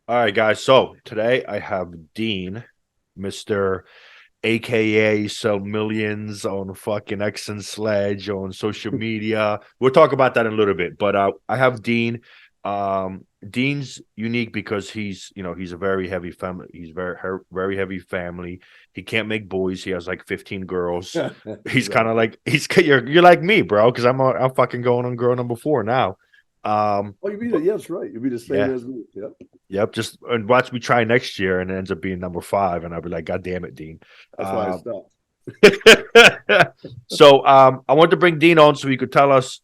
All right, guys. So today I have Dean, Mr. AKA sell millions on fucking X and Sledge on social media. We'll talk about that in a little bit. But I have Dean. Dean's unique because he's a very heavy family. He's very heavy family. He can't make boys. He has like 15 girls. He's kind of Exactly. like you're like me, bro, because I'm fucking going on girl number four now. Oh, you'd be But yeah, that's right. You'd be the same yeah. as me. Yep. Yep, just and watch me try next year, and it ends up being number five, and I'll be like, God damn it, Dean. That's why I Um, stopped. I want to bring Dean on so he could tell us,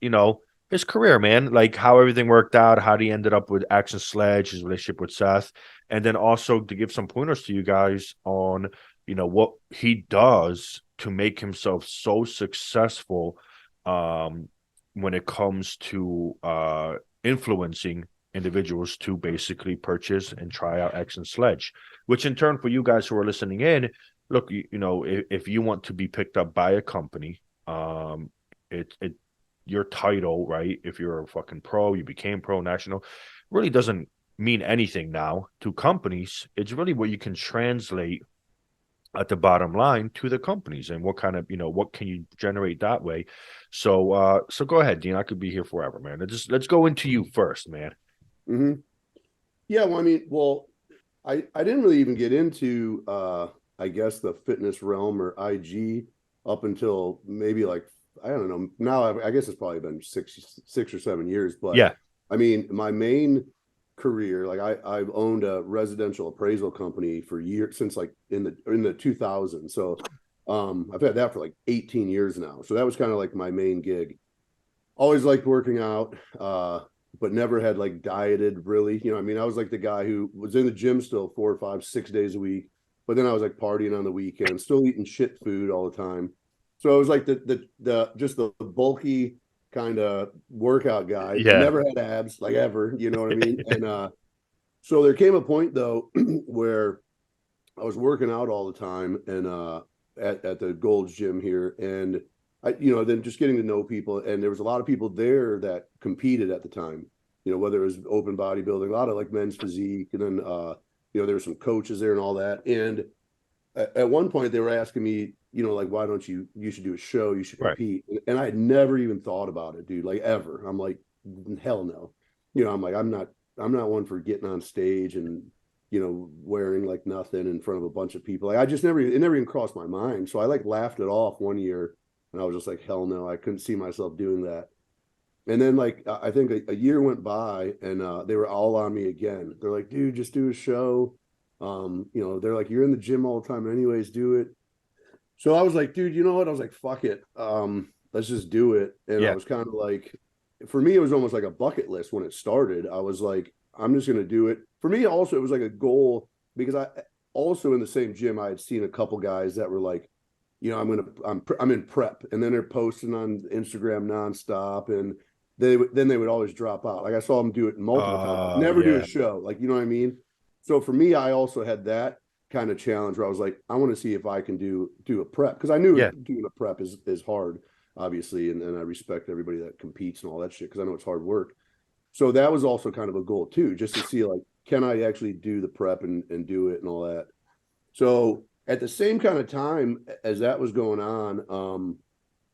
his career, man, like how everything worked out, how he ended up with Action Sledge, his relationship with Seth, and then also to give some pointers to you guys on, what he does to make himself so successful, um, when it comes to influencing individuals to basically purchase and try out X and Sledge, which in turn for you guys who are listening in, look, if you want to be picked up by a company, it your title, right? If you're a fucking pro, you became pro national, really doesn't mean anything now to companies. It's really what you can translate at the bottom line to the companies and what kind of what can you generate that way. So go ahead, Dean. I could be here forever, man. Let's go into you first, man. hmm Yeah, well, I didn't really even get into I guess the fitness realm or IG up until maybe like I don't know. Now I guess it's probably been 6 or 7 years, but Yeah. my main career, like I've owned a residential appraisal company for years since like in the 2000s. So I've had that for like 18 years now. So that was kind of like my main gig. Always liked working out, but never had like dieted really. I was like the guy who was in the gym still 4 or 5, 6 days a week, but then I was like partying on the weekend, still eating shit food all the time. So I was like the just the bulky kind of workout guy. Yeah. Never had abs like ever, you know what I mean? And so there came a point though where I was working out all the time and at the Gold's Gym here, and then just getting to know people, and there was a lot of people there that competed at the time. Whether it was open bodybuilding, a lot of like men's physique, and then there were some coaches there and all that. And at one point, they were asking me, like, why don't you should do a show, you should Right. compete, and I had never even thought about it, dude, like ever. I'm like, hell no. I'm like, I'm not one for getting on stage and wearing like nothing in front of a bunch of people. Like I just never, it never even crossed my mind. So I like laughed it off one year, and I was just like, hell no, I couldn't see myself doing that. And then like I think a year went by, and they were all on me again. They're like, dude, just do a show. They're like, you're in the gym all the time, anyways, do it. So I was like, dude, you know what? I was like, fuck it. Let's just do it. And I Yeah. was kind of like, for me, it was almost like a bucket list when it started. I was like, I'm just gonna do it. For me, also, it was like a goal because I also in the same gym I had seen a couple guys that were like, I'm in prep, and then they're posting on Instagram nonstop, and they would always drop out. Like I saw them do it multiple times, never do a Yeah. show. Like you know what I mean? So for me, I also had that kind of challenge where I was like, I want to see if I can do a prep because I knew Yeah. doing a prep is hard, obviously, and I respect everybody that competes and all that shit because I know it's hard work. So that was also kind of a goal too, just to see like, can I actually do the prep and do it and all that. So at the same kind of time as that was going on,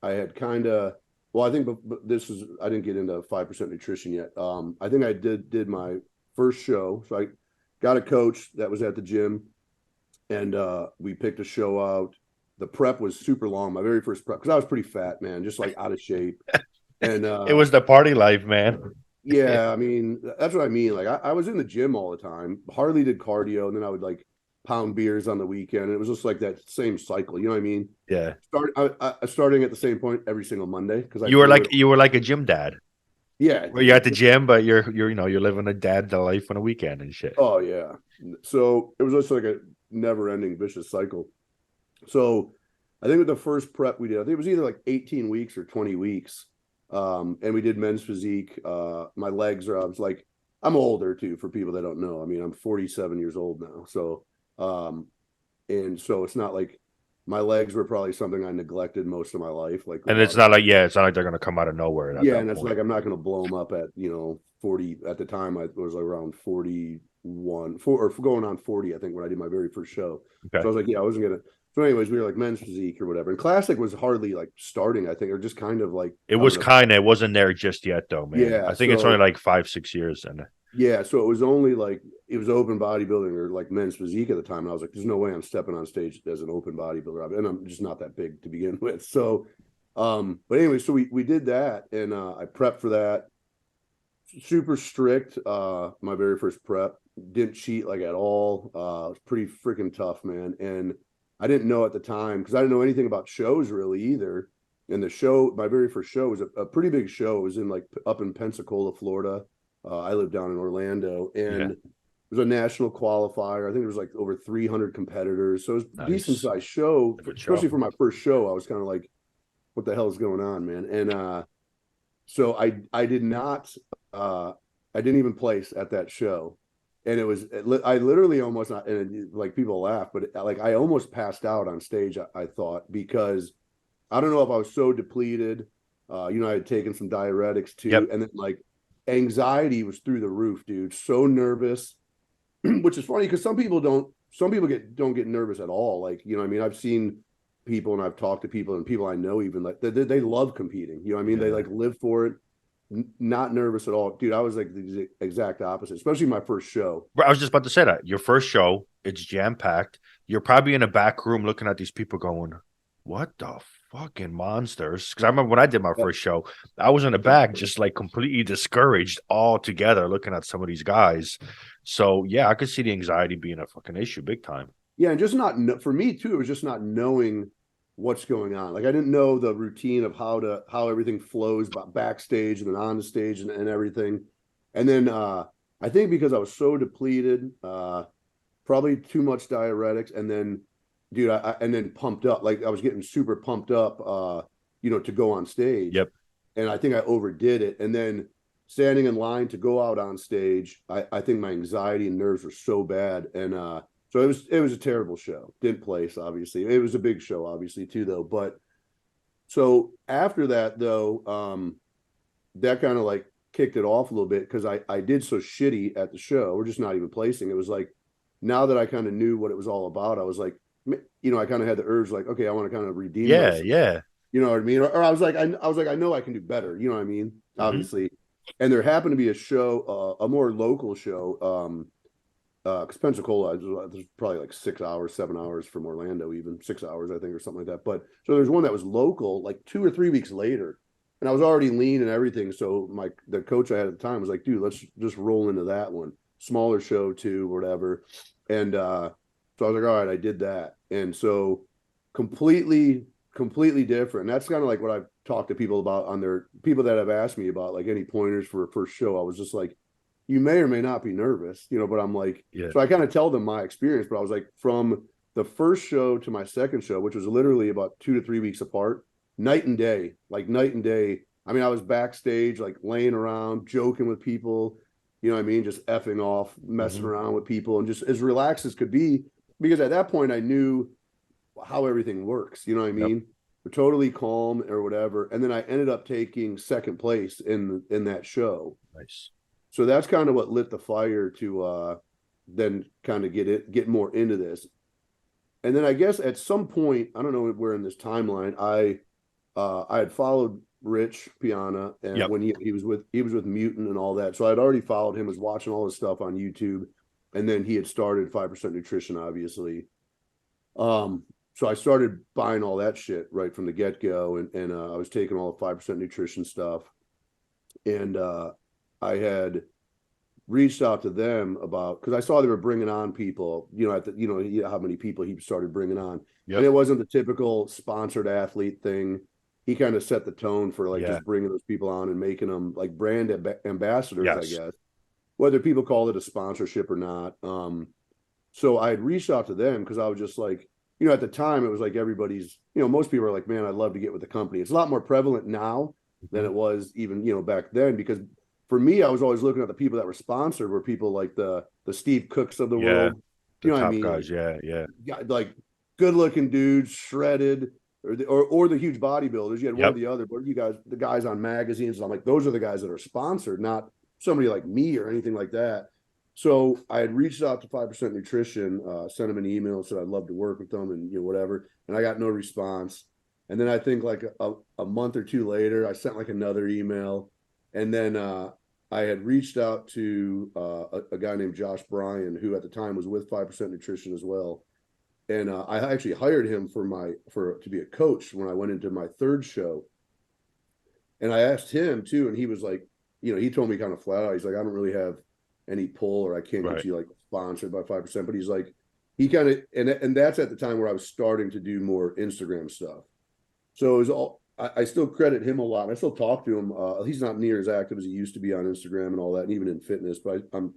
I had kind of well, I think but this was I didn't get into 5% nutrition yet. I think I did my first show, so I got a coach that was at the gym, and we picked a show out. The prep was super long. My very first prep because I was pretty fat, man, just like out of shape. And It was the party life, man. yeah, I mean that's what I mean. Like I was in the gym all the time, hardly did cardio, and then I would like pound beers on the weekend. It was just like that same cycle. You know what I mean? Yeah. Starting at the same point every single Monday because I You were blew it. like you were like a gym dad. Yeah, Where you're at dude. the gym, but you're living a dad life on a weekend and shit. Oh yeah. So it was just like a never-ending vicious cycle. So I think with the first prep we did, I think it was either like 18 weeks or 20 weeks. And we did men's physique. My legs are, I was like, I'm older too, for people that don't know. I mean, I'm 47 years old now. So, and so it's not like my legs were probably something I neglected most of my life, like a And lot it's of not like people. it's not like they're gonna come out of nowhere at Yeah. that And it's point. like, I'm not going to blow them up at, 40. At the time, I was like around 40, going on 40, I think, when I did my very first show. Okay. So I was like, yeah, I wasn't gonna. So, anyways, we were like men's physique or whatever, and classic was hardly like starting, I think, or just kind of like, It I was don't know. kind of, it wasn't there just yet though, man. Yeah, I think it's only so like 5, 6 years. And yeah, so it was only like it was open bodybuilding or like men's physique at the time, and I was like, there's no way I'm stepping on stage as an open bodybuilder, and I'm just not that big to begin with. So, but anyway, so we did that, and I prepped for that. Super strict. My very first prep, didn't cheat like at all. It was pretty freaking tough, man. And I didn't know at the time because I didn't know anything about shows really either. And the show, my very first show was a pretty big show. It was in like up in Pensacola, Florida. I live down in Orlando, and yeah, it was a national qualifier. I think there was like over 300 competitors, so it was a decent nice. sized show, A good show. especially for my first show. I was kind of like, "What the hell is going on, man?" And so I did not I didn't even place at that show, and I literally almost not, and like people laugh, but like I almost passed out on stage. I thought, because I don't know if I was so depleted. I had taken some diuretics too, Yep. and then like anxiety was through the roof, dude. So nervous, which is funny because some people don't get nervous at all. Like, I mean, I've seen people and I've talked to people and people I know even like they love competing. You know what I mean? They Yeah. like live for it, not nervous at all. Dude, I was like the exact opposite, especially my first show. Bro, I was just about to say that. Your first show, it's jam packed. You're probably in a back room looking at these people going, what the fucking monsters? Because I remember when I did my Yeah. first show, I was in the back just like completely discouraged altogether looking at some of these guys. So yeah, I could see the anxiety being a fucking issue big time. Yeah, and just not for me too, it was just not knowing what's going on. Like I didn't know the routine of how everything flows backstage and then on the stage and everything. And then I think because I was so depleted, probably too much diuretics, and then dude, and then pumped up. Like I was getting super pumped up to go on stage. Yep. And I think I overdid it. And then standing in line to go out on stage, I think my anxiety and nerves were so bad. And so it was a terrible show. Didn't place, obviously. It was a big show, obviously, too, though. But so after that, though, that kind of like kicked it off a little bit because I did so shitty at the show. We're just not even placing. It was like, now that I kind of knew what it was all about, I was like, I kind of had the urge, like, okay, I want to kind of redeem Yeah, myself. yeah. You know what I mean? Or I was like, I know I can do better. You know what I mean? Mhm. Obviously. And there happened to be a show, a more local show, because Pensacola there's probably like 6 hours, 7 hours from Orlando, even 6 hours, I think, or something like that. But so there's one that was local, like 2 or 3 weeks later, and I was already lean and everything. So the coach I had at the time was like, dude, let's just roll into that one, smaller show too, whatever. And so I was like, all right, I did that, and so completely different. And that's kind of like what I've talked to people about on their people that have asked me about like any pointers for a first show. I was just like, you may or may not be nervous, but I'm like, Yeah. so I kind of tell them my experience, but I was like, from the first show to my second show, which was literally about 2 to 3 weeks apart, night and day, like night and day. I mean, I was backstage, like laying around, joking with people, you know what I mean? Just effing off, messing Mhm. around with people, and just as relaxed as could be. Because at that point, I knew how everything works. You know what I Yep. mean? We're totally calm or whatever. And then I ended up taking second place in that show. Nice. So that's kind of what lit the fire to then kind of get more into this. And then I guess at some point, I don't know where in this timeline, I had followed Rich Piana, and Yep. when he was with Mutant and all that. So I'd already followed him, was watching all his stuff on YouTube. And then he had started 5% Nutrition, obviously. Um, so I started buying all that shit right from the get-go, and I was taking all the 5% Nutrition stuff. And I had reached out to them about, because I saw they were bringing on people, how many people he started bringing on. And Yep. it wasn't the typical sponsored athlete thing. He kind of set the tone for like Yeah. just bringing those people on and making them like brand ambassadors, I Yes. guess, whether people call it a sponsorship or not. So I had reached out to them because I was just like, at the time it was like everybody's, most people are like, man, I'd love to get with the company. It's a lot more prevalent now than Mhm. it was even, back then, because for me, I was always looking at the people that were sponsored were people like the Steve Cooks of the Yeah. world. The You know what I top mean? Like, guys. Yeah. Yeah. like good looking dudes, shredded, or the huge bodybuilders. You had one or Yep. the other, but the guys on magazines. I'm like, those are the guys that are sponsored, not somebody like me or anything like that. So I had reached out to 5% Nutrition, sent them an email, said I'd love to work with them and whatever. And I got no response. And then I think like a month or two later, I sent like another email. And then I had reached out to a guy named Josh Bryan, who at the time was with 5% Nutrition as well. And I actually hired him to be a coach when I went into my third show. And I asked him too, and he was like, he told me kind of flat out, he's like, I don't really have any pull, or I can't get you like sponsored by 5%. But he's like, he kind of, and that's at the time where I was starting to do more Instagram stuff. So it was all, I still credit him a lot. I still talk to him. He's not near as active as he used to be on Instagram and all that, and even in fitness. But I'm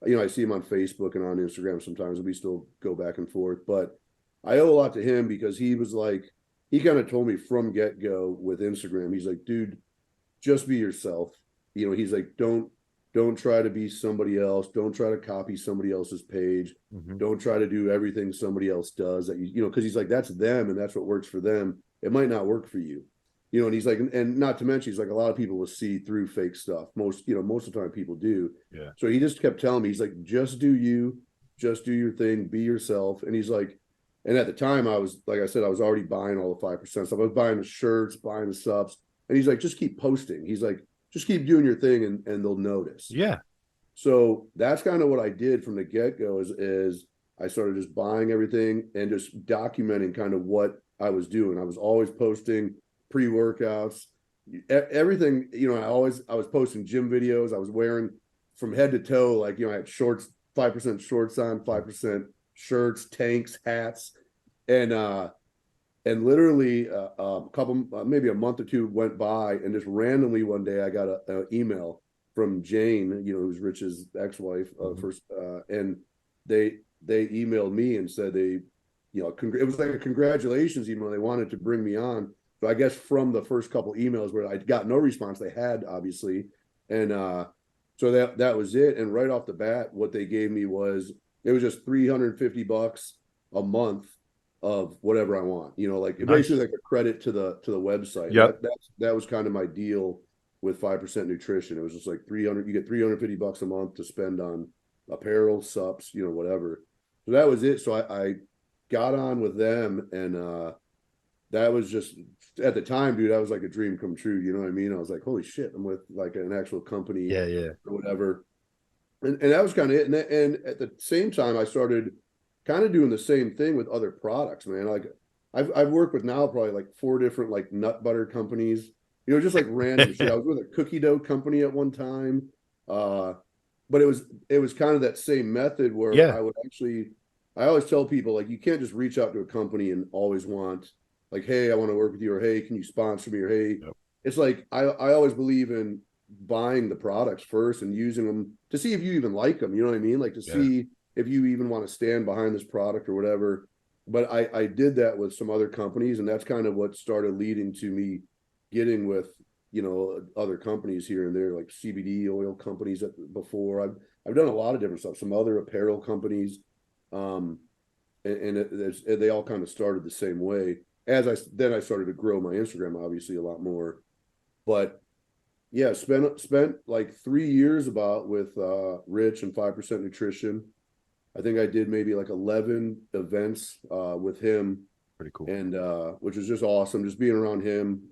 I see him on Facebook and on Instagram sometimes, and we still go back and forth. But I owe a lot to him because he was like, he kind of told me from get go with Instagram. He's like, dude, just be yourself. He's like, don't try to be somebody else. Don't try to copy somebody else's page. Don't try to do everything somebody else does that because he's like, that's them and that's what works for them. It might not work for you. And he's like, and not to mention, he's like, a lot of people will see through fake stuff. Most of the time people do. Yeah. So he just kept telling me, he's like, just do you, just do your thing, be yourself. And he's like, and at the time I was, like I said, I was already buying all the 5% stuff. I was buying the shirts, buying the subs. And he's like, just keep posting. He's like, just keep doing your thing and they'll notice. Yeah. So that's kind of what I did from the get-go is I started just buying everything and just documenting kind of what I was doing. I was always posting pre-workouts, everything, I was posting gym videos. I was wearing from head to toe, like, I had shorts, 5% shorts on, 5% shirts, tanks, hats. And literally a couple, maybe a month or two went by, and just randomly one day I got an email from Jane, who's Rich's ex-wife, and they emailed me and said it was like a congratulations email. They wanted to bring me on. So I guess from the first couple emails where I got no response, they had obviously, and so that was it. And right off the bat, what they gave me was just $350 a month of whatever I want, like nice. Basically like a credit to the website. Yeah, that was kind of my deal with 5% Nutrition. It was just like you get $350 a month to spend on apparel, subs, whatever. So that was it. So I got on with them, and that was just at the time, dude, that was like a dream come true. You know what I mean? I was like, holy shit, I'm with like an actual company, or whatever. And that was kind of it. And at the same time, I started kind of doing the same thing with other products, man. Like I've worked with now probably like 4 different like nut butter companies, just like random shit. I was with a cookie dough company at one time. But it was kind of that same method where I always tell people, like, you can't just reach out to a company and always want like, hey, I want to work with you, or hey, can you sponsor me, or hey, It's like I always believe in buying the products first and using them to see if you even like them. You know what I mean? Like to see if you even want to stand behind this product or whatever. But I did that with some other companies, and that's kind of what started leading to me getting with, other companies here and there, like CBD oil companies before. I've done a lot of different stuff, some other apparel companies. And they all kind of started the same way. Then I started to grow my Instagram, obviously, a lot more. But yeah, spent like 3 years about with Rich and 5% Nutrition. I think I did maybe like 11 events with him. Pretty cool. And which was just awesome, just being around him.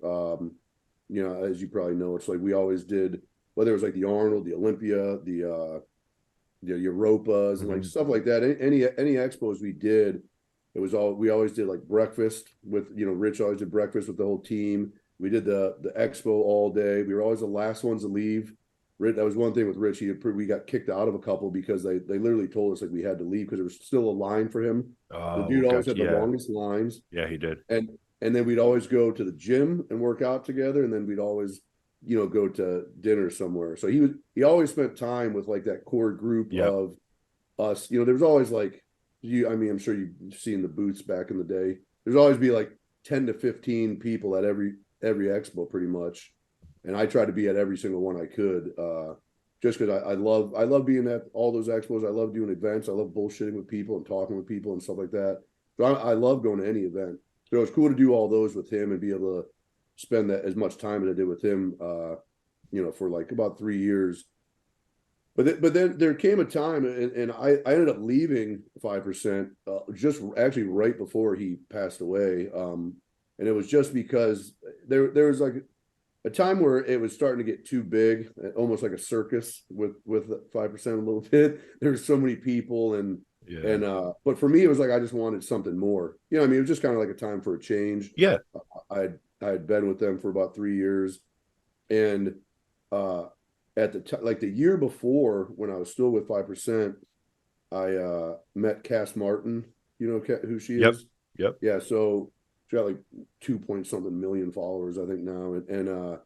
As you probably know, it's like we always did, whether it was like the Arnold, the Olympia, the Europas, and like stuff like that. Any expos we did, we always did like breakfast with, Rich always did breakfast with the whole team. We did the expo all day. We were always the last ones to leave. That was one thing with Rich. We got kicked out of a couple because they literally told us like we had to leave because there was still a line for him. The dude always had the longest lines. Yeah, he did. And then we'd always go to the gym and work out together, and then we'd always, go to dinner somewhere. So he always spent time with like that core group of us. There was always like I'm sure you've seen the booths back in the day. There's always be like 10 to 15 people at every expo pretty much. And I tried to be at every single one I could, just because I love being at all those expos. I love doing events. I love bullshitting with people and talking with people and stuff like that. So I love going to any event. So it was cool to do all those with him and be able to spend that as much time as I did with him, for like about 3 years. but then there came a time, and I ended up leaving 5%, just actually right before he passed away. And it was just because there was like a time where it was starting to get too big, almost like a circus with 5% a little bit. There's so many people, Yeah. but for me it was like I just wanted something more. You know, I mean, it was just kind of like a time for a change. Yeah. I had been with them for about 3 years, and uh, at the time, like the year before, when I was still with 5%, I met Cass Martin. You know who she Yep. is? Yep. Yeah, so she got like 2 point something million followers, I think now, and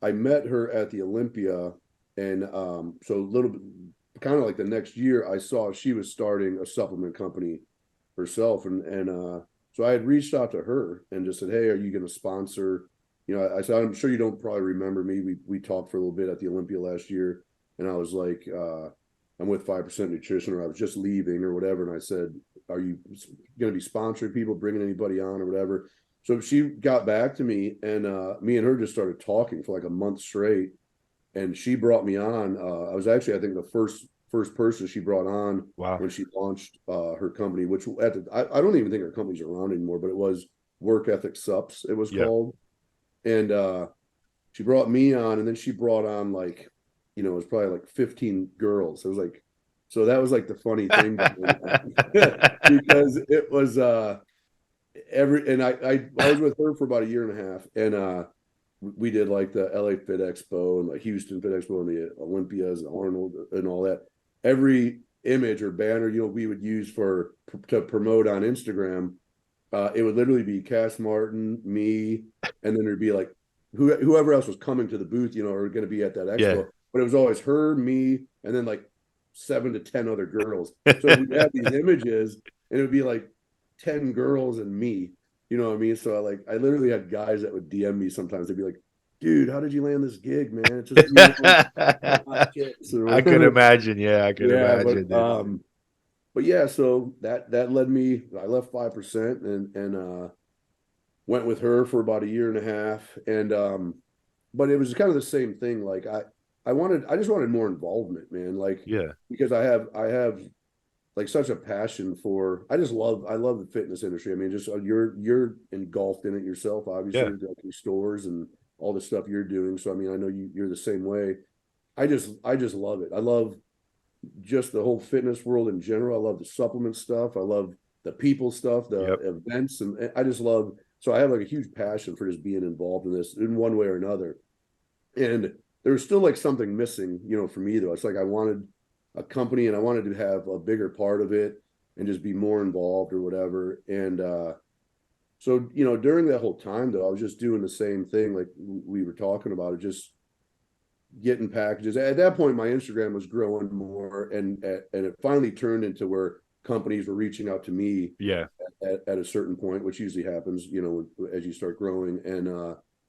I met her at the Olympia, and so a little bit, kind of like the next year, I saw she was starting a supplement company herself, and so I had reached out to her and just said, "Hey, are you going to sponsor?" You know, I said, "I'm sure you don't probably remember me. We talked for a little bit at the Olympia last year, and I was like, I'm with 5% Nutrition, or I was just leaving, or whatever." And I said, "Are you going to be sponsoring people, bringing anybody on, or whatever?" So she got back to me, and me and her just started talking for like a month straight, and she brought me on. I was actually, I think, the first person she brought on Wow. when she launched her company, which I don't even think her company's around anymore, but it was Work Ethic Sups, it was Yeah. called. And she brought me on, and then she brought on like, you know, it was probably like 15 girls. It was like, so that was like the funny thing because it was and I was with her for about a year and a half, and we did like the LA Fit Expo and like Houston Fit Expo and the Olympias and Arnold and all that. Every image or banner, you know, we would use to promote on Instagram, it would literally be Cass Martin, me, and then there'd be like whoever else was coming to the booth, you know, or going to be at that Yeah. expo. But it was always her, me, and then like 7 to 10 other girls. So we'd have these images, and it would be like 10 girls and me. You know what I mean? So I literally had guys that would DM me sometimes. They'd be like, "Dude, how did you land this gig, man? It's just you and hot chicks or I could whatever." imagine. Yeah, I could Yeah, imagine, dude. but yeah, so that led me. I left 5% and went with her for about a year and a half, and but it was kind of the same thing. Like I just wanted more involvement, man. Like Yeah. because I have like such a passion for. I love the fitness industry. I mean, just you're engulfed in it yourself, obviously, Yeah. with like your stores and all the stuff you're doing. So I mean, I know you're the same way. I just love it. I love just the whole fitness world in general. I love the supplement stuff. I love the people stuff, the Yep. events, and I just love. So I have like a huge passion for just being involved in this in one way or another. And there was still like something missing, you know, for me though. It's like I wanted a company and I wanted to have a bigger part of it and just be more involved or whatever. And so you know, during that whole time though, I was just doing the same thing like we were talking about it, just getting packages. At that point, my Instagram was growing more, and it finally turned into where companies were reaching out to me Yeah. at a certain point, which usually happens, you know, as you start growing, and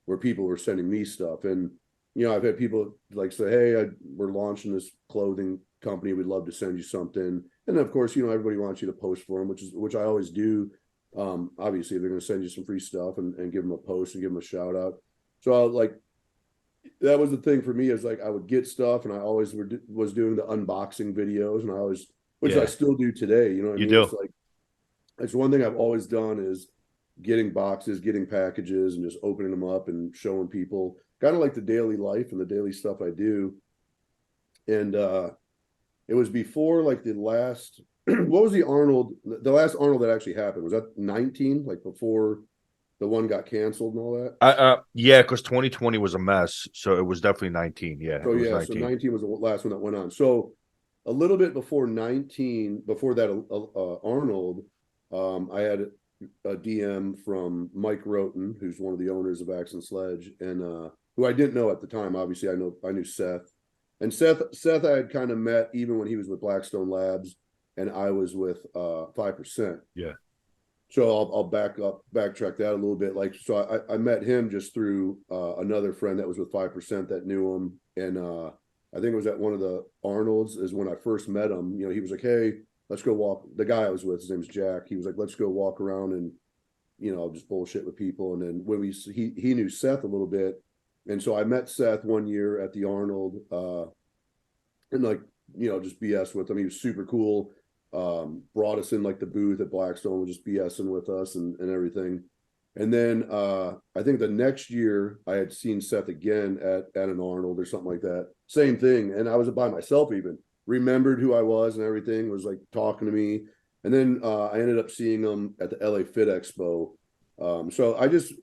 where people were sending me stuff. And you know, I've had people like say, "Hey, we're launching this clothing company. We'd love to send you something." And of course, you know, everybody wants you to post for them, which I always do. Obviously, they're going to send you some free stuff and give them a post and give them a shout out. So I'll like that was the thing for me is like I would get stuff and I always was doing the unboxing videos and I always which I Yeah. still do today, you know what I You mean? It's do. like it's one thing I've always done is getting boxes, getting packages and just opening them up and showing people kind of like the daily life and the daily stuff I do. And it was before like the last what was the last Arnold that actually happened? Was that 19 like before the one got canceled and all that? Yeah, because 2020 was a mess. So it was definitely 19. Yeah, So it was yeah, so 19. 19 was the last one that went on. So a little bit before 19, before that Arnold, I had a DM from Mike Roten, who's one of the owners of Axe and Sledge, and who I didn't know at the time. Obviously, I knew Seth, and Seth I had kind of met even when he was with Blackstone Labs, and I was with 5%. Yeah. So I'll backtrack that a little bit. Like, so I met him just through another friend that was with 5% that knew him, and I think it was at one of the Arnold's is when I first met him. You know, he was like, "Hey, let's go walk." The guy I was with, his name's Jack. He was like, "Let's go walk around and you know just bullshit with people." And then when he knew Seth a little bit, and so I met Seth one year at the Arnold, and like just BS with him. He was super cool. Brought us in like the booth at Blackstone, was just BSing with us and everything. And then I think the next year I had seen Seth again at an Arnold or something like that. Same thing. And I was by myself even. Remembered who I was and everything, was like talking to me. And then I ended up seeing him at the LA Fit Expo. So I just,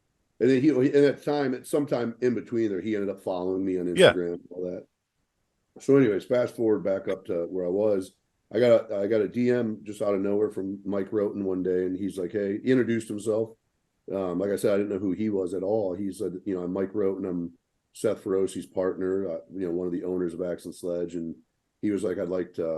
and then and at the time, at sometime in between there, he ended up following me on Yeah. Instagram and all that. So anyways, fast forward back up to where I was. I got a DM just out of nowhere from Mike Roten one day, and he's like, "Hey," he introduced himself. Like I said, I didn't know who he was at all. He said, "I'm Mike Roten. I'm Seth Ferrosi's partner. One of the owners of Axe and Sledge." And he was like,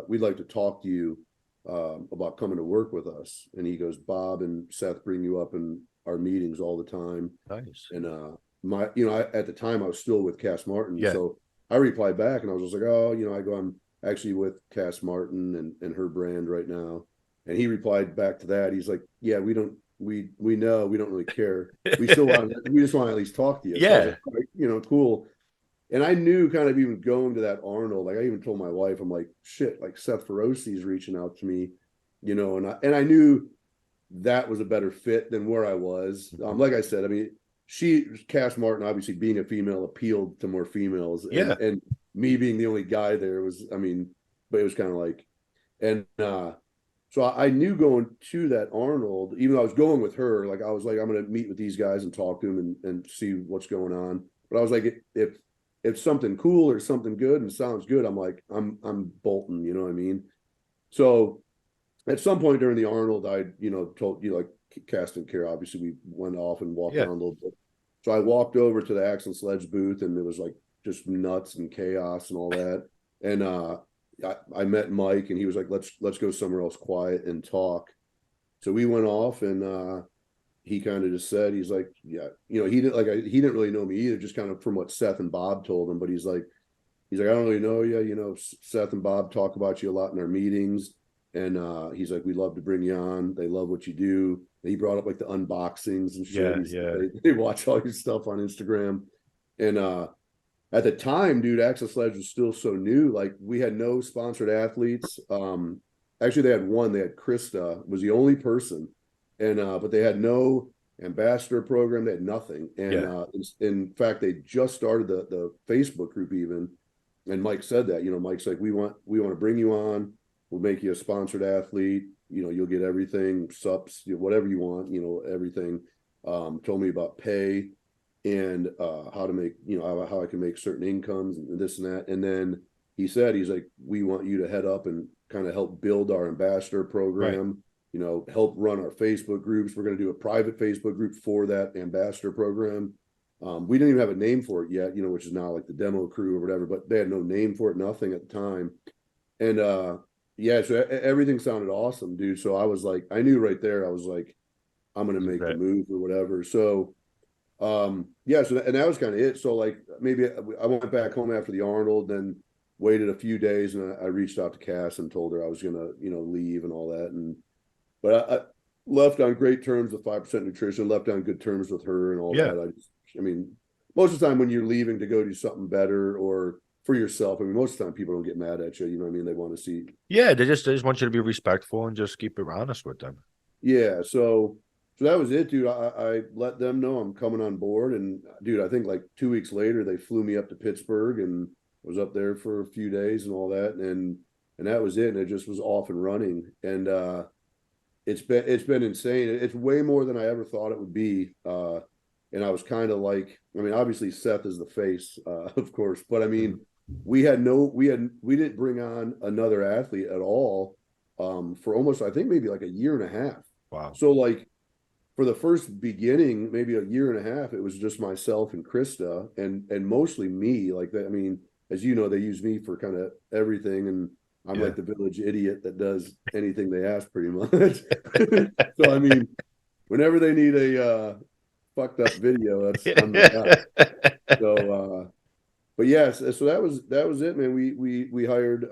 we'd like to talk to you about coming to work with us." And he goes, "Bob and Seth bring you up in our meetings all the time." Nice. And at the time I was still with Cass Martin, Yeah. so I replied back and I was just like, "Oh, I go, I'm actually with Cass Martin and her brand right now." And he replied back to that. He's like, "Yeah, we know, we don't really care. We just want to at least talk to you." So I was Yeah. like, "All right, cool." And I knew kind of even going to that Arnold, like I even told my wife, I'm like, "Shit, like Seth Ferrosi's reaching out to me," and I knew that was a better fit than where I was. Like I said, I mean, Cass Martin, obviously being a female, appealed to more females, Yeah. and me being the only guy there was, I mean, but it was kind of like, and so I knew going to that Arnold, even though I was going with her, like I was like, I'm going to meet with these guys and talk to them and see what's going on. But I was like, if something cool or something good and sounds good, I'm like, I'm bolting, you know what I mean? So at some point during the Arnold, I, told you, like, Cass didn't care. Obviously, we went off and walked Yeah. around a little bit. So I walked over to the Axe and Sledge booth, and it was like just nuts and chaos and all that. And I met Mike, and he was like, let's go somewhere else quiet and talk. So we went off, and he kind of just said, he's like, yeah, he didn't really know me either, just kind of from what Seth and Bob told him. But he's like, "I don't really know you. Seth and Bob talk about you a lot in our meetings." And he's like, "We love to bring you on. They love what you do." And he brought up like the unboxings and shit. Yeah. Yeah. They watch all your stuff on Instagram. And at the time, dude, Access Sledge was still so new. Like we had no sponsored athletes. Actually, they had one. They had Krista was the only person, and but they had no ambassador program. They had nothing. And Yeah. in fact, they just started the Facebook group even. And Mike said that, Mike's like, we want to bring you on. We'll make you a sponsored athlete. You'll get everything, sups, whatever you want, everything. Told me about pay and how to make, how I can make certain incomes and this and that. And then he's like, we want you to head up and kind of help build our ambassador program, help run our Facebook groups. We're going to do a private Facebook group for that ambassador program. We didn't even have a name for it yet, which is now like the demo crew or whatever, but they had no name for it, nothing at the time. And yeah, so everything sounded awesome, dude. So I was like, I knew right there, I was like, I'm gonna make the move or whatever. So yeah, so and that was kind of it. So like maybe I went back home after the Arnold, then waited a few days, and I reached out to Cass and told her I was gonna, leave and all that. And but I left on great terms with 5% Nutrition, left on good terms with her and all Yeah. that. I mean, most of the time when you're leaving to go do something better or for yourself, I mean, most of the time people don't get mad at you. You know what I mean? They want to see. Yeah. They just want you to be respectful and just keep it honest with them. Yeah. So that was it, dude. I let them know I'm coming on board. And dude, I think like 2 weeks later, they flew me up to Pittsburgh and was up there for a few days and all that. And that was it. And it just was off and running. And it's been insane. It's way more than I ever thought it would be. And I was kind of like, I mean, obviously Seth is the face, of course, but I mean, we didn't bring on another athlete at all for almost, I think maybe like a year and a half. Wow. So like for the first beginning, maybe a year and a half, it was just myself and Krista and mostly me. Like that, I mean, as you know, they use me for kind of everything, and I'm like the village idiot that does anything they ask pretty much. So I mean, whenever they need a fucked up video, I'm the guy. So but yes, so that was it, man. We hired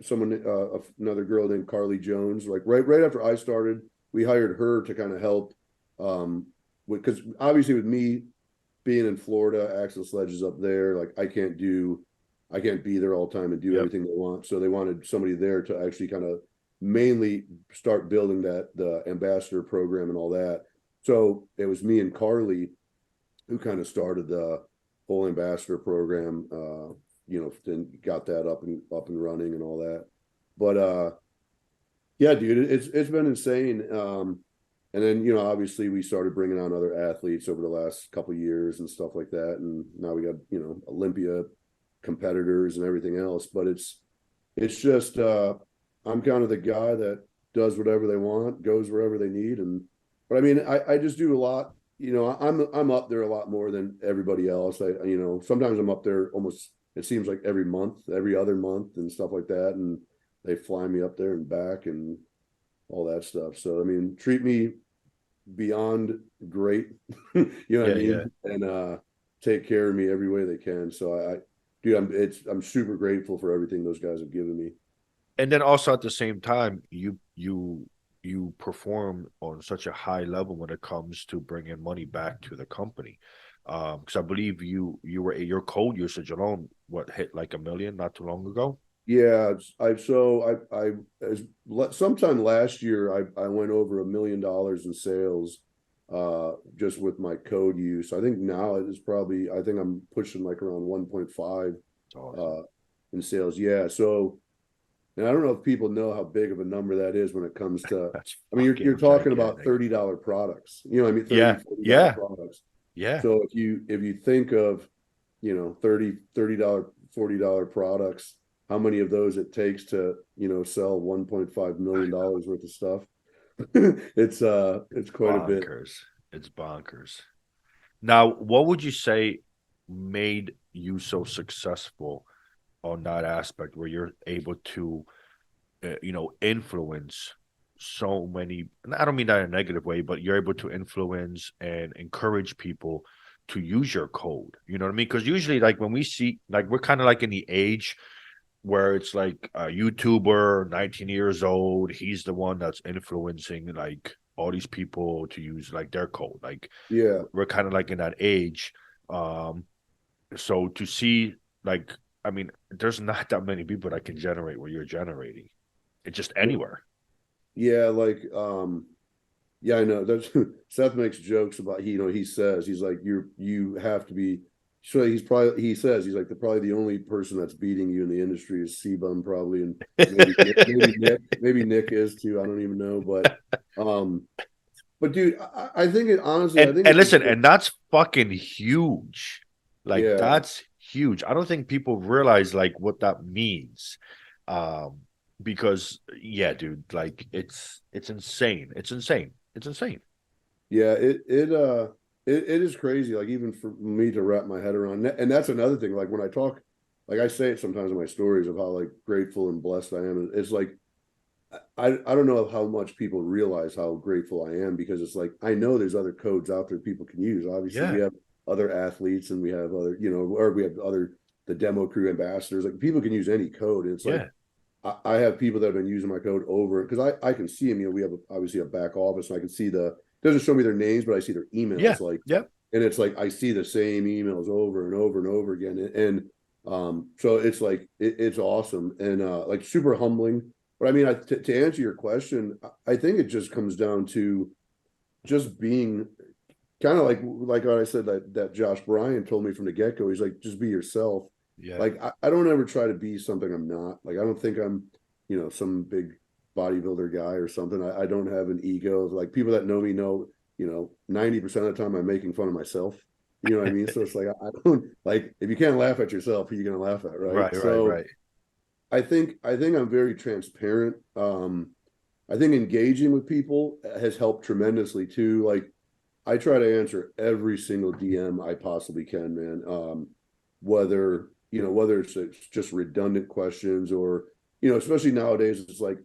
someone, another girl named Carly Jones. Like right after I started, we hired her to kind of help, because obviously with me being in Florida, Axel Sledge is up there. Like I I can't be there all the time and do Yep. everything they want. So they wanted somebody there to actually kind of mainly start building the ambassador program and all that. So it was me and Carly who kind of started the whole ambassador program, then got that up and running and all that. But yeah, dude, it's been insane. And then obviously we started bringing on other athletes over the last couple of years and stuff like that, and now we got Olympia competitors and everything else. But it's just I'm kind of the guy that does whatever they want, goes wherever they need, and but I mean I just do a lot. I'm up there a lot more than everybody else. Sometimes I'm up there almost, it seems like every month, every other month and stuff like that, and they fly me up there and back and all that stuff. So I mean, treat me beyond great, you know what I Yeah, yeah. mean, and take care of me every way they can. So dude, I'm super grateful for everything those guys have given me. And then also at the same time, you perform on such a high level when it comes to bringing money back to the company. Because I believe you were your code usage alone, what hit like 1 million not too long ago. Yeah, as sometime last year I went over $1 million in sales just with my code use. I think now it is probably, I think I'm pushing like around 1.5 It's awesome. uh in sales. Yeah, so and I don't know if people know how big of a number that is when it comes to, That's I mean, you're fucking talking about gigantic. $30 products, I mean, 30, Yeah, $40 yeah, products. yeah. So if you think of, 30 $40 products, how many of those it takes to, sell $1.5 million worth of stuff? It's quite a bit. Bonkers. It's bonkers. Now, what would you say made you so successful on that aspect where you're able to, influence so many? And I don't mean that in a negative way, but you're able to influence and encourage people to use your code. You know what I mean? Because usually, like when we see, like we're kind of like in the age where it's like a YouTuber, 19 years old, he's the one that's influencing like all these people to use like their code. Like Yeah. we're kind of like in that age. Um, so to see like, I mean, there's not that many people that can generate what you're generating. It's just anywhere. Yeah, like yeah, I know. That's Seth makes jokes about he says he's like you have to be, so he says he's like probably the only person that's beating you in the industry is C-Bum probably, and maybe Nick is too. I don't even know, um but dude, I think it honestly, I think And it's listen, and that's fucking huge. Like yeah. that's huge. I don't think people realize like what that means. Um, because yeah, dude, like it's insane. It's insane. It's insane. Yeah, it is crazy. Like even for me to wrap my head around, and that's another thing. Like when I talk, like I say it sometimes in my stories of how like grateful and blessed I am. It's like I don't know how much people realize how grateful I am, because it's like I know there's other codes out there people can use. Obviously, we Yeah, have other athletes and we have other, or we have other the demo crew ambassadors. Like people can use any code. And it's like yeah, I have people that have been using my code over, because I can see them. We have obviously a back office, and I can see it doesn't show me their names, but I see their yeah, emails. Like, yeah. and it's like I see the same emails over and over and over again, and so it's like it's awesome and like super humbling. But I mean, to answer your question, I think it just comes down to just being kind of like what I said that Josh Bryan told me from the get go. He's like, just be yourself. Yeah. Like I don't ever try to be something I'm not. Like I don't think I'm, some big bodybuilder guy or something. I don't have an ego. Like people that know me know, 90% of the time I'm making fun of myself. You know what I mean? So it's like I don't like, if you can't laugh at yourself, who are you gonna laugh at, right? Right, right, So right. I think I'm very transparent. I think engaging with people has helped tremendously too. Like I try to answer every single DM I possibly can, man. Whether it's just redundant questions or, especially nowadays, it's like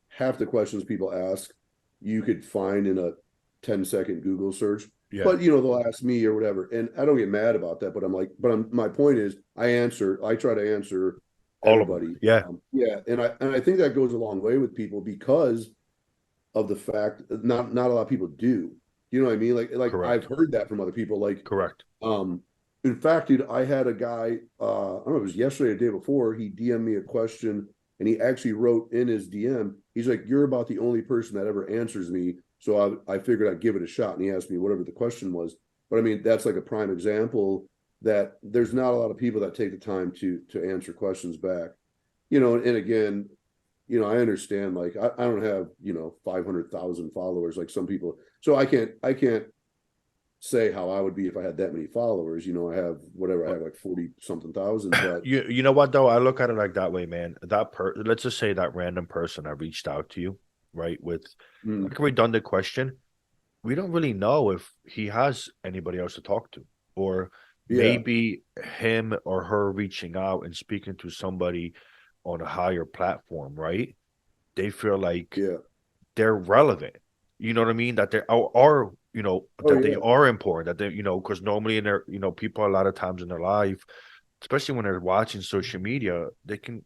half the questions people ask, you could find in a 10-second Google search. Yeah. But they'll ask me or whatever. And I don't get mad about that, but I'm like, my point is I try to answer All of them. everybody. Yeah. Yeah. And I think that goes a long way with people because of the fact that not a lot of people do. You know what I mean? Like I've Correct. heard that from other people. Like, Correct. um, In fact, dude, I had a guy, I don't know, it was yesterday or the day before, he DM'd me a question and he actually wrote in his DM, he's like, you're about the only person that ever answers me. So I figured I'd give it a shot. And he asked me whatever the question was. But I mean, that's like a prime example that there's not a lot of people that take the time to answer questions back. And again, I understand, like I don't have, 500,000 followers like some people. So I can't say how I would be if I had that many followers. I have whatever, I have like 40 something thousand, but You know what though? I look at it like that way, man. Let's just say that random person that reached out to you, right, with mm, like a redundant question. We don't really know if he has anybody else to talk to, or yeah, maybe him or her reaching out and speaking to somebody on a higher platform, right? They feel like yeah. they're relevant. You know what I mean? That they are Oh that they yeah. are important. That they, because normally in their, people a lot of times in their life, especially when they're watching social media, they can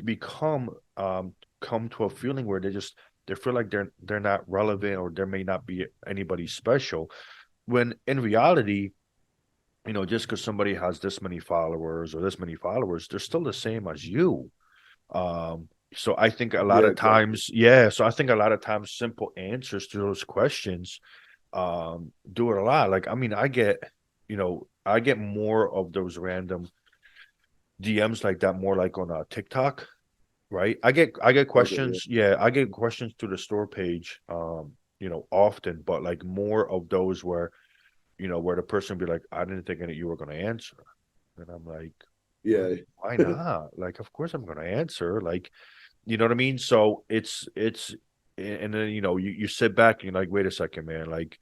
become come to a feeling where they feel like they're not relevant, or there may not be anybody special. When in reality, just because somebody has this many followers or this many followers, they're still the same as you. So I think a lot Yeah, of exactly. times, yeah. So I think a lot of times, simple answers to those questions, do it a lot. Like, I mean, I get more of those random DMs like that, more like on TikTok, right? I get Okay, yeah. questions, yeah, I get questions through the store page, often, but like more of those where the person be like, I didn't think that you were going to answer. And I'm like, Yeah. why not? Like, of course I'm going to answer. Like, you know what I mean? So and then, you sit back and you're like, wait a second, man. Like,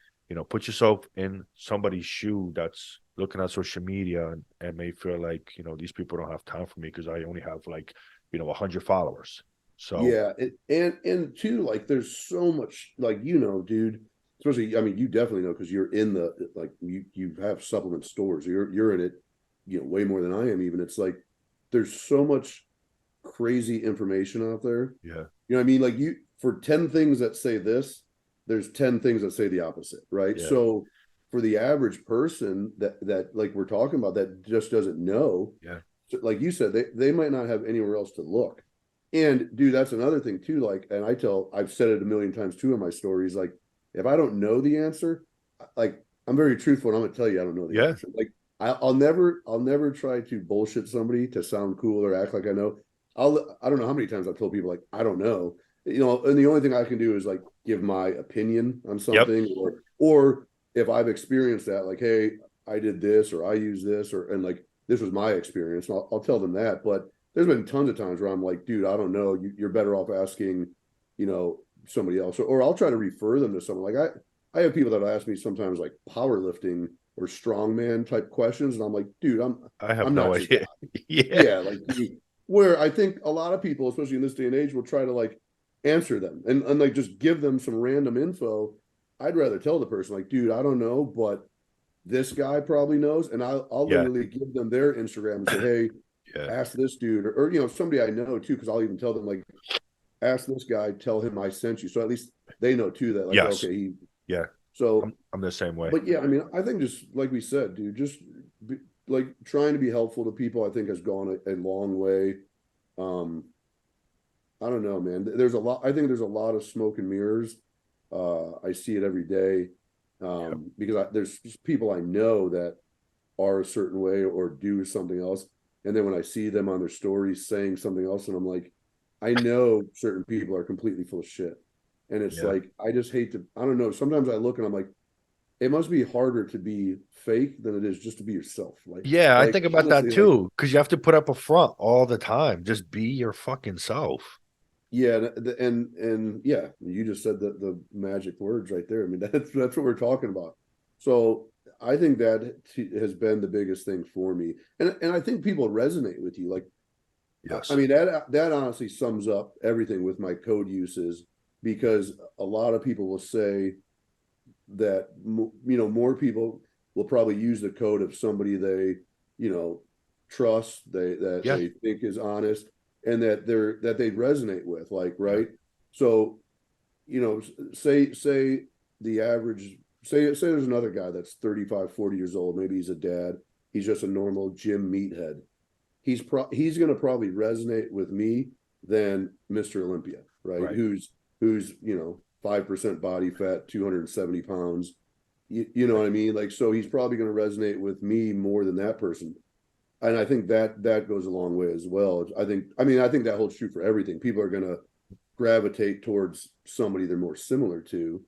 put yourself in somebody's shoe that's looking at social media and may feel like, these people don't have time for me because I only have like, 100 followers. So, Yeah, and too, like there's so much, like, dude, especially, I mean, you definitely know because you're in the, like, you have supplement stores, you're in it, way more than I am even. It's like there's so much crazy information out there. yeah, You know what I mean? Like, you, for 10 things that say this, there's 10 things that say the opposite, right? yeah, So for the average person that like we're talking about, that just doesn't know, yeah, so like you said, they might not have anywhere else to look. And dude, that's another thing too. Like, and I've said it a million times too in my stories. Like, if I don't know the answer, like, I'm very truthful and I'm gonna tell you I don't know the yeah, answer. Like, I'll never try to bullshit somebody to sound cool or act like I know. I don't know how many times I've told people like I don't know, and the only thing I can do is like give my opinion on yep, something, or if I've experienced that, like, hey, I did this or I use this, or and like this was my experience. And I'll tell them that. But there's been tons of times where I'm like, dude, I don't know. You're better off asking, somebody else, or I'll try to refer them to someone. Like, I have people that ask me sometimes like powerlifting or strongman type questions, and I'm like, dude, I have I'm no not your guy. idea. Yeah, Yeah, like, where I think a lot of people, especially in this day and age, will try to like answer them and like just give them some random info. I'd rather tell the person like, dude, I don't know, but this guy probably knows, and I'll yeah, literally give them their Instagram and say, hey, yeah, ask this dude, or somebody I know too, because I'll even tell them like, ask this guy, tell him I sent you, so at least they know too that like, yes, okay, he. yeah. So, I'm the same way. but yeah, I mean, I think just like we said, dude, just be, like trying to be helpful to people, I think has gone a long way. Um, I don't know, man. There's a lot. I think there's a lot of smoke and mirrors. I see it every day, Yep. because there's just people I know that are a certain way or do something else, and then when I see them on their stories saying something else, and I'm like, I know certain people are completely full of shit, and it's Yeah. like I just hate to. I don't know. Sometimes I look and I'm like, it must be harder to be fake than it is just to be yourself. Yeah, I Like think about that honestly, like, too, because you have to put up a front all the time. Just be your fucking self. yeah, and yeah, you just said the magic words right there. I mean, that's what we're talking about. So I think that has been the biggest thing for me, and I think people resonate with you. Like, I Yes. mean, that honestly sums up everything with my code uses, because a lot of people will say that, more people will probably use the code of somebody they, trust, that Yeah. they think is honest, and that they resonate with, like, Yeah. right. So, say the average, say there's another guy that's 35, 40 years old, maybe he's a dad, he's just a normal gym meathead. He's going to probably resonate with me than Mr. Olympia, right? Right. Who's 5% body fat, 270 pounds. You know what I mean? Like, so he's probably going to resonate with me more than that person. And I think that goes a long way as well. I think that holds true for everything. People are going to gravitate towards somebody they're more similar to.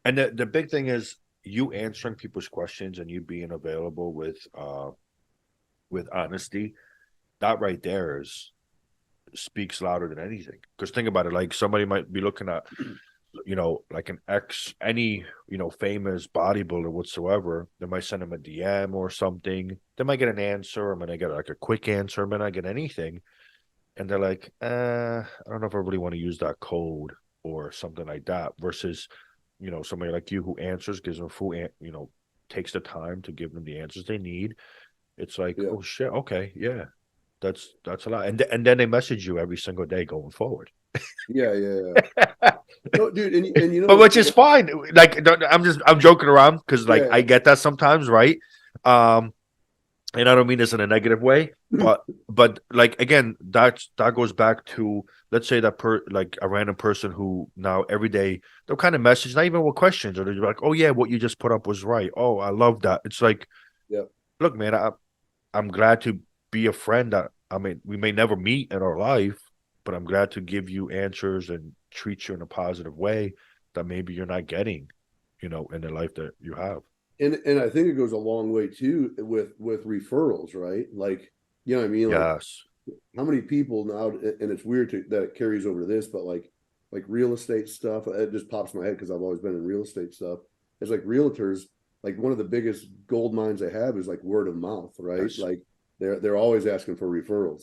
And the big thing is you answering people's questions and you being available with honesty. That right there is speaks louder than anything. Because think about it, like somebody might be looking at, like any famous bodybuilder whatsoever. They might send them a DM or something. They might get an answer. Or might get like a quick answer. Might not get anything. And they're like, I don't know if I really want to use that code or something like that. Versus, somebody like you who answers, gives them full, takes the time to give them the answers they need. It's like, Yeah. oh shit, okay, yeah, that's a lot. And then they message you every single day going forward. Yeah. No, dude, and But which is fine. Like I'm joking around because like yeah. I get that sometimes, right? And I don't mean this in a negative way, but like again, that goes back to, let's say that like a random person who now every day they'll kind of message, not even with questions, or they're like, oh yeah, what you just put up was right. Oh, I love that. It's like, Yeah. look, man, I'm glad to be a friend. That I mean, we may never meet in our life, but I'm glad to give you answers and treat you in a positive way that maybe you're not getting, in the life that you have. And I think it goes a long way too with referrals, right? Like, you know what I mean? Like, Yes. how many people now, and it's weird that it carries over to this, but like real estate stuff, it just pops in my head because I've always been in real estate stuff. It's like realtors, like one of the biggest gold mines they have is like word of mouth, right? Yes. Like they're always asking for referrals.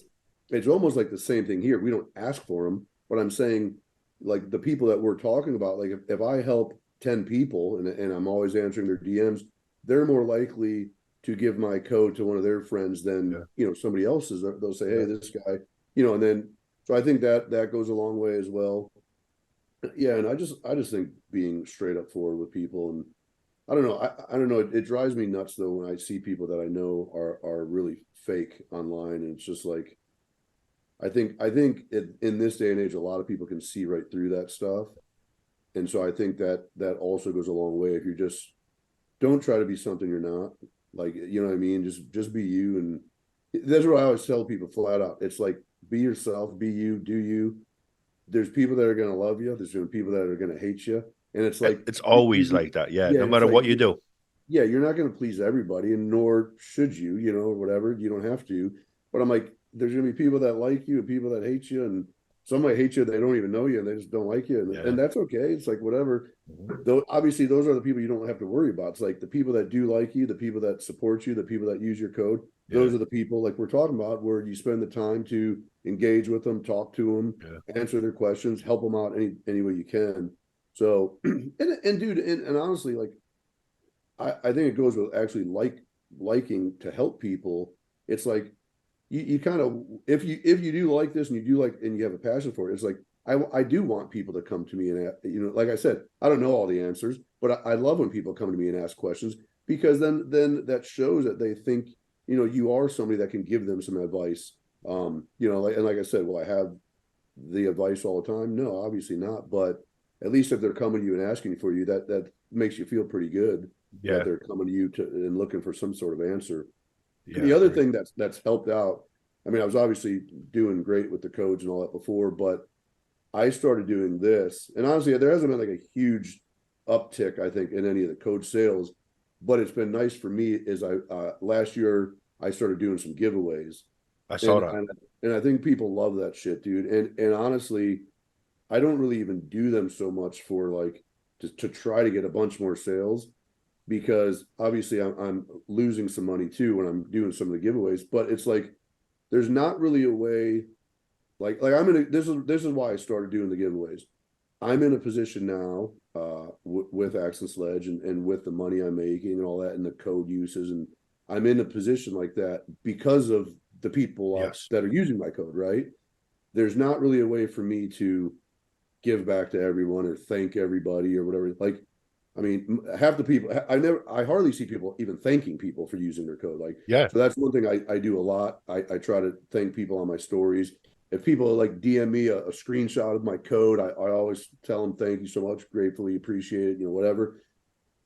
It's almost like the same thing here. We don't ask for them, but I'm saying like the people that we're talking about, like if I help 10 people and I'm always answering their DMs, they're more likely to give my code to one of their friends than somebody else's. They'll say, hey, this guy, and then so I think that goes a long way as well. Yeah, and I just think being straight up forward with people, and I don't know, I don't know, it drives me nuts though when I see people that I know are really fake online, and it's just like I think in this day and age a lot of people can see right through that stuff. And so I think that also goes a long way. If you just don't try to be something you're not, like, you know what I mean? Just be you. And that's what I always tell people flat out. It's like, be yourself, be you, do you. There's people that are going to love you. There's people that are going to hate you. And it's like, It's always like that. Yeah. yeah, No it's matter like, what you do. yeah, you're not going to please everybody, and nor should you, or whatever. You don't have to. But I'm like, there's going to be people that like you and people that hate you, and some might hate you, they don't even know you, and they just don't like you, and Yeah. that's okay. It's like whatever. Mhm. Though obviously those are the people you don't have to worry about. It's like the people that do like you, the people that support you, the people that use your code. Yeah. Those are the people like we're talking about, where you spend the time to engage with them, talk to them, Yeah. answer their questions, help them out any way you can. So, and dude, and honestly, like I think it goes with actually liking to help people. It's like you kind of, if you do like this and you do like and you have a passion for it, it's like I do want people to come to me and like I said, I don't know all the answers, but I love when people come to me and ask questions, because then that shows that they think you are somebody that can give them some advice. Like I said, will I have the advice all the time? No, obviously not. But at least if they're coming to you and asking for you, that makes you feel pretty good that Yeah. they're coming to you and looking for some sort of answer. Yeah. The other Agree. thing that's helped out, I mean, I was obviously doing great with the codes and all that before, but I started doing this, and honestly, there hasn't been like a huge uptick, I think, in any of the code sales, but it's been nice for me. Is I last year I started doing some giveaways, I saw and that. and I think people love that shit, dude. And honestly, I don't really even do them so much for like to try to get a bunch more sales, because obviously I'm losing some money too when I'm doing some of the giveaways. But it's like there's not really a way. Like I'm in a, this is why I started doing the giveaways. I'm in a position now with Axe and Sledge, and with the money I'm making and all that and the code uses, and I'm in a position like that because of the people Yes. that are using my code, right? There's not really a way for me to give back to everyone or thank everybody or whatever. Like I mean, half the people I hardly see people even thanking people for using their code. Like, Yeah. so that's one thing I do a lot. I try to thank people on my stories. If people like DM me a screenshot of my code, I always tell them thank you so much, gratefully appreciate it, whatever.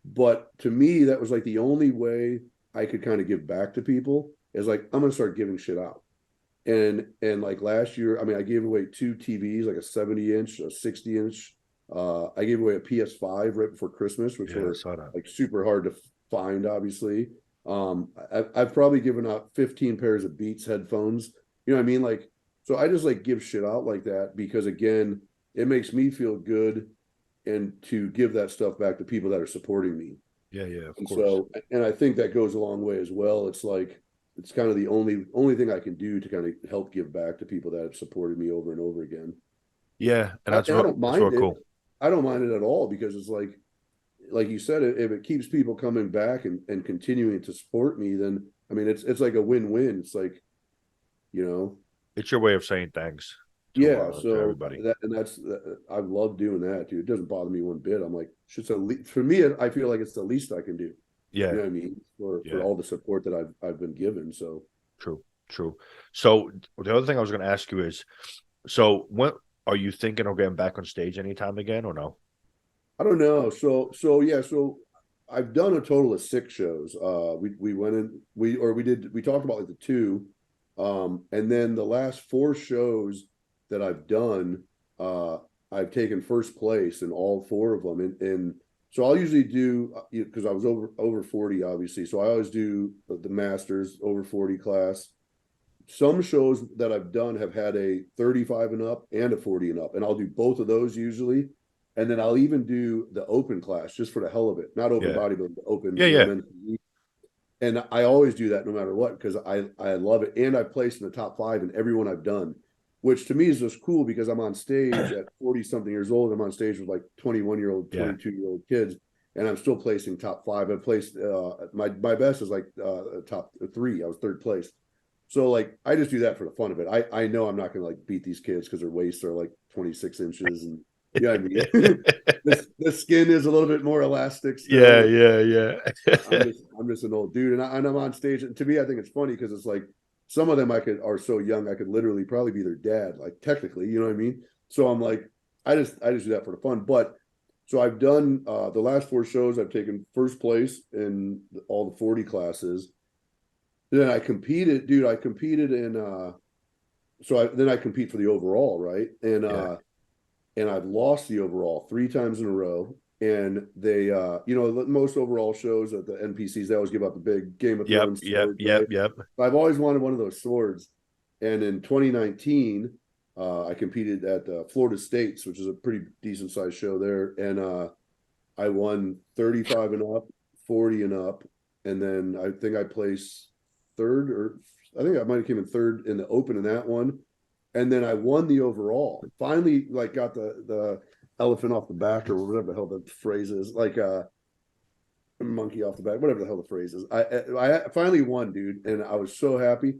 But to me, that was like the only way I could kind of give back to people is like, I'm gonna start giving shit out. And like last year, I mean, I gave away two TVs, like a 70-inch, a 60-inch. I gave away a PS5 right before Christmas, which Yeah, I were saw that. like super hard to find, obviously. I've probably given out 15 pairs of Beats headphones. You know what I mean? Like, so I just like give shit out like that because again, it makes me feel good and to give that stuff back to people that are supporting me. Yeah, yeah, of And course. so, and I think that goes a long way as well. It's like it's kind of the only thing I can do to kind of help give back to people that have supported me over and over again. Yeah, and And I don't that's real mind it. cool. I don't mind it at all because it's like you said, if it keeps people coming back and continuing to support me, then I mean it's like a win-win. It's like, you know, It's your way of saying thanks yeah. to So everybody. that's I love doing that, dude. It doesn't bother me one bit. I'm like, just for me, I feel like it's the least I can do. You Yeah, know what I mean? For yeah, all the support that I've been given. So true, true. So the other thing I was going to ask you is, so when are you thinking of getting back on stage anytime again or no? I don't know. So yeah, so I've done a total of 6 shows. We went in we talked about like the two. And then the last 4 shows that I've done, I've taken first place in all 4 of them. And so I'll usually do because I was over 40, obviously. So I always do the masters over 40 class. Some shows that I've done have had a 35 and up and a 40 and up, and I'll do both of those usually. And then I'll even do the open class just for the hell of it, not open Yeah, body, but open, yeah, yeah, men's. And I always do that no matter what because I love it, and I placed in the top 5 in everyone I've done, which to me is just cool because I'm on stage at 40 something years old. I'm on stage with like 21-year-old, yeah. 22-year-old kids, and I'm still placing top 5. I placed my best is like top 3. I was 3rd place. So like I just do that for the fun of it. I know I'm not gonna like beat these kids because their waists are like 26 inches and yeah, I mean the skin is a little bit more elastic Yeah, still. yeah, yeah. I'm just an old dude, and I'm on stage. And to me, I think it's funny because it's like some of them are so young I could literally probably be their dad, like technically, you know what I mean? So I'm like, I just do that for the fun. But so I've done the last 4 shows. I've taken first place in all the 40 classes. Then I competed, dude. I competed in then I compete for the overall, right? Yeah. And I've lost the overall 3 times in a row. And they most overall shows at the NPCs, they always give out the big Game of Yep, Thrones yep, sword, yep, right? yep. I've always wanted one of those swords. And in 2019, I competed at Florida States, which is a pretty decent sized show there. And I won 35 and up, 40 and up. And then I think I placed third, or I think I might have came in third in the open in that one. And then I won the overall. Finally, like got the elephant off the back or whatever the hell the phrase is, like monkey off the back, whatever the hell the phrase is. I finally won, dude, and I was so happy.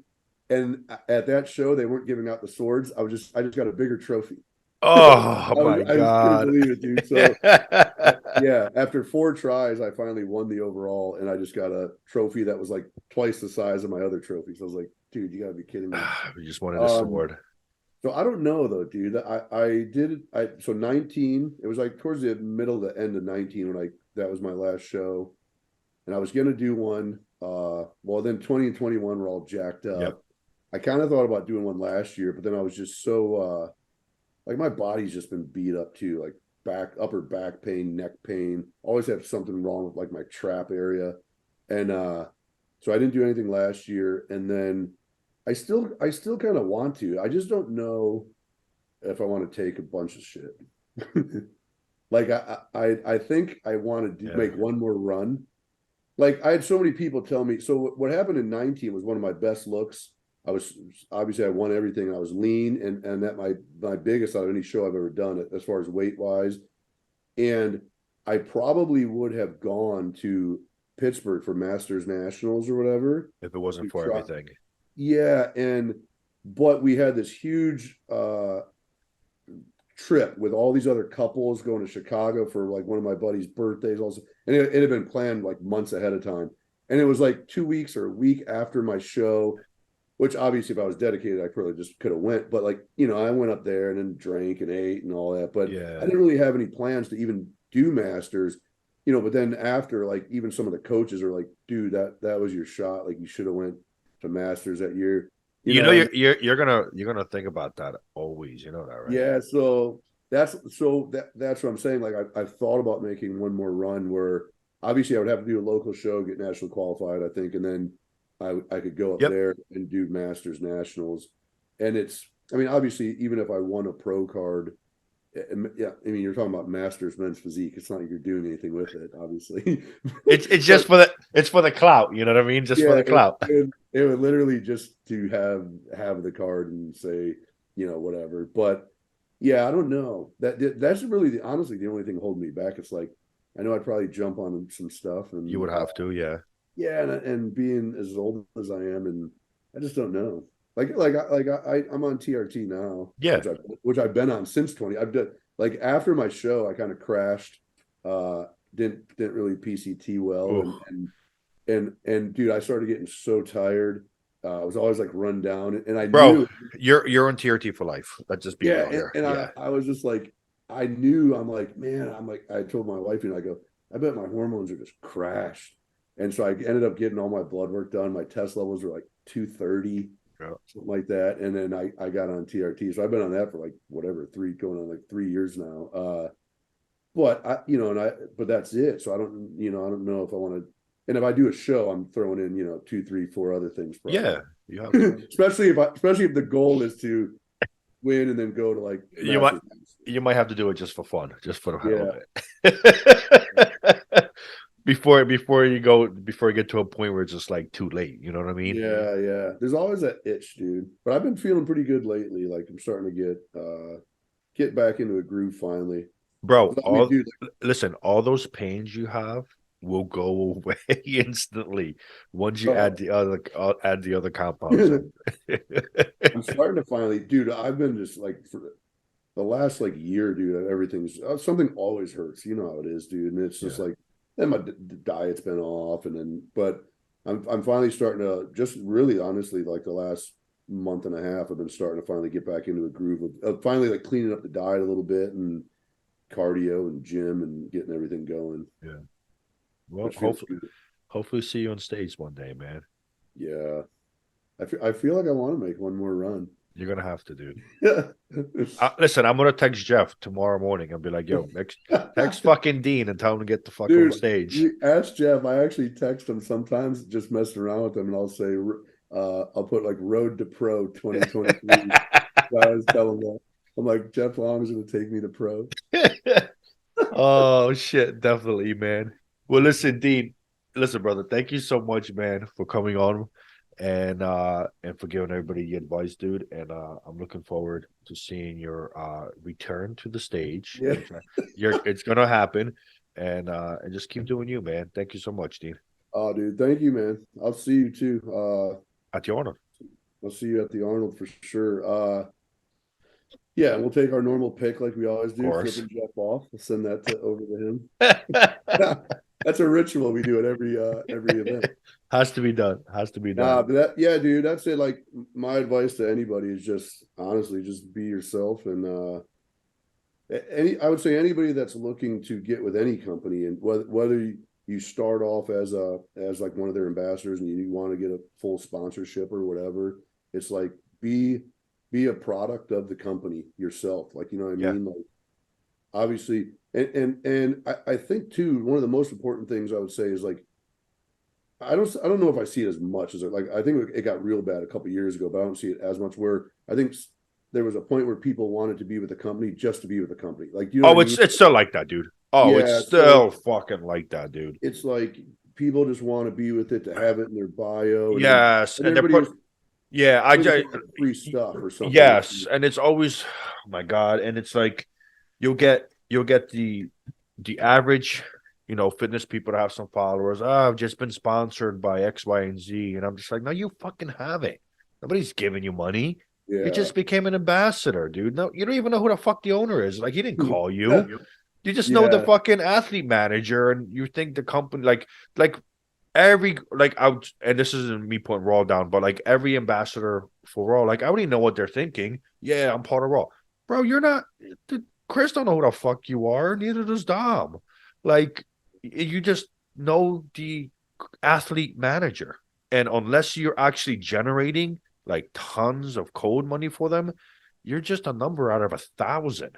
And at that show, they weren't giving out the swords. I just got a bigger trophy. Oh my I just couldn't God. believe it, dude. So yeah, after 4 tries, I finally won the overall, and I just got a trophy that was like twice the size of my other trophies. I was like, dude, you gotta be kidding me. We just wanted a Um, sword. so I don't know though, dude. I did so 19. It was like towards the middle to end of 19 when I that was my last show, and I was gonna do one. Well, then 20 and 21 were all jacked Yep. up. I kind of thought about doing one last year, but then I was just so like my body's just been beat up too, like upper back pain, neck pain. Always have something wrong with like my trap area. And so I didn't do anything last year. And then I still kind of want to. I just don't know if I want to take a bunch of shit. Like I think I want to Yeah. make one more run. Like I had so many people tell me. So what happened in 19 was one of my best looks. I was obviously I won everything. I was lean and that my biggest out of any show I've ever done as far as weight wise. And I probably would have gone to Pittsburgh for Masters Nationals or whatever If it wasn't to for try. everything. Yeah, and but we had this huge trip with all these other couples going to Chicago for like one of my buddy's birthdays also. And it had been planned like months ahead of time. And it was like 2 weeks or a week after my show, which obviously if I was dedicated, I probably just could have went. But like, I went up there and then drank and ate and all that. But Yeah. I didn't really have any plans to even do Masters, but then after, like, even some of the coaches are like, dude, that was your shot. Like, you should have went to Masters that year. You're gonna think about that always. You know that, right? Yeah, so that's what I'm saying. Like, I've thought about making one more run where obviously I would have to do a local show, get national qualified, I think, and then I could go up Yep. there and do Masters Nationals. And I mean, obviously, even if I won a pro card, yeah, I mean, you're talking about Masters men's physique. It's not like you're doing anything with it, obviously. It's just for the clout. You know what I mean? Just for the clout. It would literally just to have the card and say, whatever. But yeah, I don't know. That's really honestly the only thing holding me back. It's like, I know I'd probably jump on some stuff, and You would have to, yeah. yeah, and being as old as I am, and I just don't know. I'm on TRT now, Yeah. which I've been on since 20. I've done, like, after my show, I kind of crashed. Didn't really PCT well, and dude, I started getting so tired. I was always like run down, and I knew you're on TRT for life. Let's just be real here. And I was just like, I knew, I'm like, man, I told my wife, I go, I bet my hormones are just crashed. And so I ended up getting all my blood work done. My test levels were like 230, something like that. And then I got on TRT. So I've been on that for like whatever, going on like 3 years now. But but that's it. So I don't know if I want to. And if I do a show, I'm throwing in, 2, 3, 4 other things. Probably. Yeah, you have to. especially if the goal is to win and then go to like you might have to do it just for fun, just for the hell of it. before you get to a point where it's just like too late. You know what I mean? Yeah. There's always that itch, dude. But I've been feeling pretty good lately. Like, I'm starting to get back into a groove finally. Bro, listen, all those pains you have will go away instantly once you add the other compounds. I'm starting to finally, dude. I've been just like, for the last like year, dude, everything's something always hurts. You know how it is, dude. And it's just like, then my diet's been off, but I'm finally starting to, just really honestly, like the last month and a half, I've been starting to finally get back into a groove of finally like cleaning up the diet a little bit and cardio and gym and getting everything going. Yeah. Well, hopefully see you on stage one day, man. Yeah. I feel like I want to make one more run. You're gonna have to, dude. Listen, I'm gonna text Jeff tomorrow morning and be like, "Yo, text fucking Dean and tell him to get the fuck on stage." Ask Jeff. I actually text him sometimes, just messing around with him, and I'll say, "I'll put like Road to Pro 2023." I always tell him that. I'm like, Jeff Long is gonna take me to pro. Oh shit, definitely, man. Well, listen, Dean. Listen, brother. Thank you so much, man, for coming on. And for giving everybody the advice, dude. And I'm looking forward to seeing your return to the stage. Yeah. It's gonna happen. And just keep doing you, man. Thank you so much, Dean. Oh, dude, thank you, man. I'll see you too. At the Arnold. I'll see you at the Arnold for sure. Yeah, we'll take our normal pick like we always do, flipping Jeff off. We'll send that over to him. That's a ritual we do at every event. Has to be done. But dude, that's it. Like, my advice to anybody is just honestly, just be yourself. And I would say anybody that's looking to get with any company, and whether you start off as like one of their ambassadors and you want to get a full sponsorship or whatever, it's like be a product of the company yourself. Like, you know what I mean? Like, obviously, and I think too, one of the most important things I would say is like, I don't know if I see it as much as like, I think it got real bad a couple of years ago, but I don't see it as much, where I think there was a point where people wanted to be with the company just to be with the company. Like, it's still like that, dude. It's still fucking like that, dude. It's like people just want to be with it to have it in their bio. Yes, and they're just free stuff or something. Yes, and it's always, oh my god, and it's like you'll get the average, fitness people to have some followers. I've just been sponsored by X, Y, and Z, and I'm just like, no, you fucking haven't. Nobody's giving you money. You Yeah. just became an ambassador, dude. No, you don't even know who the fuck the owner is. Like, he didn't call you. You just know the Yeah. fucking athlete manager, and you think the company like every like out. And this isn't me putting Raw down, but like every ambassador for Raw, like I already know what they're thinking. Yeah, I'm part of Raw, bro. You're not. Chris don't know who the fuck you are. Neither does Dom. Like, you just know the athlete manager, and unless you're actually generating like tons of code money for them, you're just a number out of 1,000.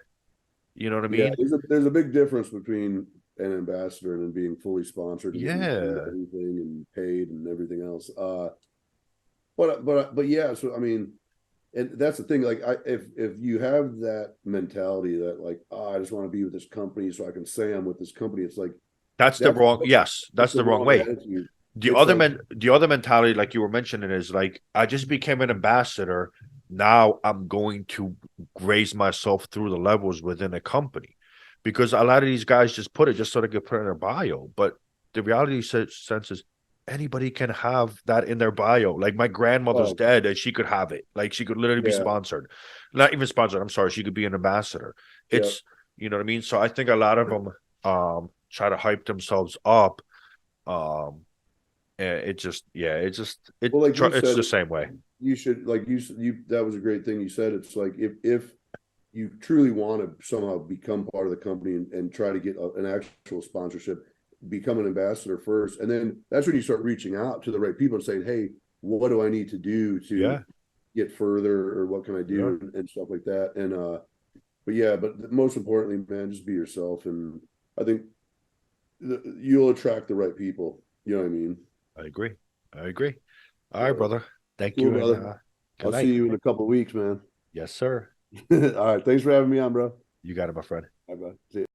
You know what I Yeah, mean? there's a big difference between an ambassador and then being fully sponsored and getting Yeah. everything and paid and everything else. But yeah, so I mean, and that's the thing. Like, if you have that mentality that like, oh, I just want to be with this company so I can say I'm with this company, it's like That's the that's wrong, yes, it's that's the the wrong wrong way. attitude. The It's other like, the other mentality, like you were mentioning, is like I just became an ambassador. Now I'm going to raise myself through the levels within a company, because a lot of these guys just put it just so they could put it in their bio. But the reality sense is anybody can have that in their bio. Like my grandmother's oh dead and she could have it. Like she could literally be yeah, sponsored, not even sponsored. I'm sorry, she could be an ambassador. yeah. It's you know what I mean. So I think a lot of them try to hype themselves up. Um, and it just, yeah, Well, like you it's said, the same way. you should like you that was a great thing you said. It's like if you truly want to somehow become part of the company and try to get an actual sponsorship, become an ambassador first, and then that's when you start reaching out to the right people and saying, "Hey, what do I need to do to Yeah, get further, or what can I yeah, do?" and stuff like that. And but yeah, but most importantly, man, just be yourself, and I think you'll attract the right people. You know what I mean? I agree. I agree. All right, So brother. Thank cool, you, and brother. good I'll see night. you in a couple of weeks, man. Yes, sir. All right, thanks for having me on, bro. You got it, my friend. Bye bye. See ya.